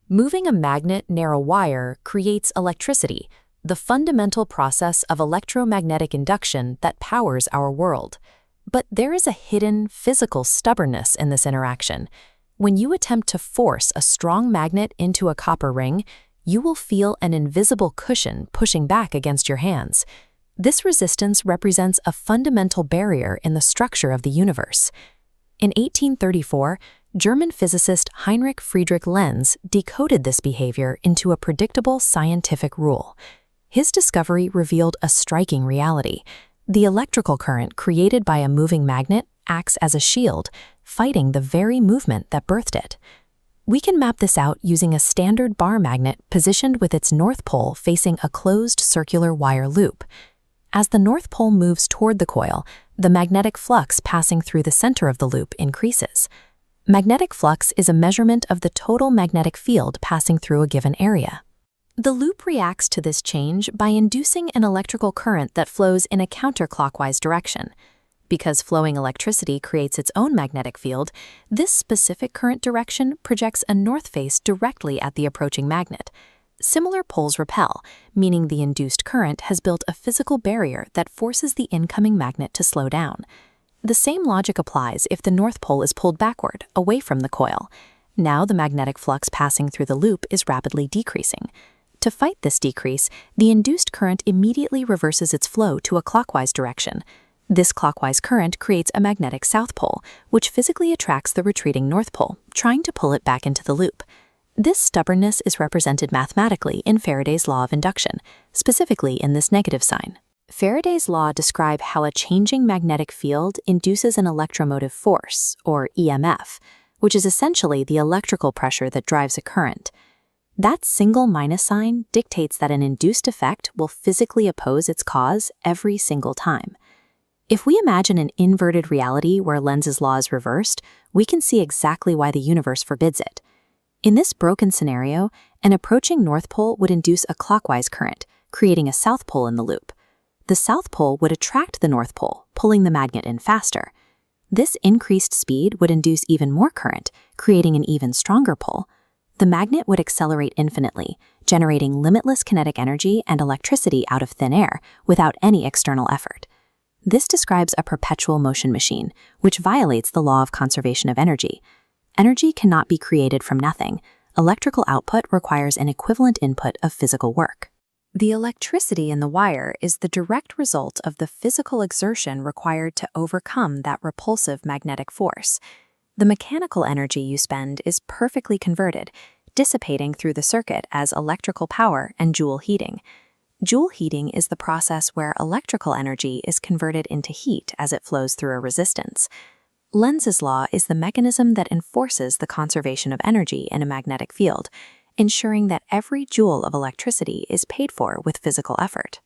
Moving a magnet near a wire creates electricity, the fundamental process of electromagnetic induction that powers our world. But there is a hidden physical stubbornness in this interaction. When you attempt to force a strong magnet into a copper ring, you will feel an invisible cushion pushing back against your hands. This resistance represents a fundamental barrier in the structure of the universe. In 1834, German physicist Heinrich Friedrich Lenz decoded this behavior into a predictable scientific rule. His discovery revealed a striking reality. The electrical current created by a moving magnet acts as a shield, fighting the very movement that birthed it. We can map this out using a standard bar magnet positioned with its north pole facing a closed circular wire loop. As the north pole moves toward the coil, the magnetic flux passing through the center of the loop increases. Magnetic flux is a measurement of the total magnetic field passing through a given area. The loop reacts to this change by inducing an electrical current that flows in a counterclockwise direction. Because flowing electricity creates its own magnetic field, this specific current direction projects a north face directly at the approaching magnet. Similar poles repel, meaning the induced current has built a physical barrier that forces the incoming magnet to slow down. The same logic applies if the north pole is pulled backward, away from the coil. Now the magnetic flux passing through the loop is rapidly decreasing. To fight this decrease, the induced current immediately reverses its flow to a clockwise direction. This clockwise current creates a magnetic south pole, which physically attracts the retreating north pole, trying to pull it back into the loop. This stubbornness is represented mathematically in Faraday's law of induction, specifically in this negative sign. Faraday's law describes how a changing magnetic field induces an electromotive force, or EMF, which is essentially the electrical pressure that drives a current. That single minus sign dictates that an induced effect will physically oppose its cause every single time. If we imagine an inverted reality where Lenz's law is reversed, we can see exactly why the universe forbids it. In this broken scenario, an approaching north pole would induce a clockwise current, creating a south pole in the loop. The south pole would attract the north pole, pulling the magnet in faster. This increased speed would induce even more current, creating an even stronger pull. The magnet would accelerate infinitely, generating limitless kinetic energy and electricity out of thin air without any external effort. This describes a perpetual motion machine, which violates the law of conservation of energy. Energy cannot be created from nothing. Electrical output requires an equivalent input of physical work. The electricity in the wire is the direct result of the physical exertion required to overcome that repulsive magnetic force. The mechanical energy you spend is perfectly converted, dissipating through the circuit as electrical power and Joule heating. Joule heating is the process where electrical energy is converted into heat as it flows through a resistance. Lenz's law is the mechanism that enforces the conservation of energy in a magnetic field, ensuring that every joule of electricity is paid for with physical effort.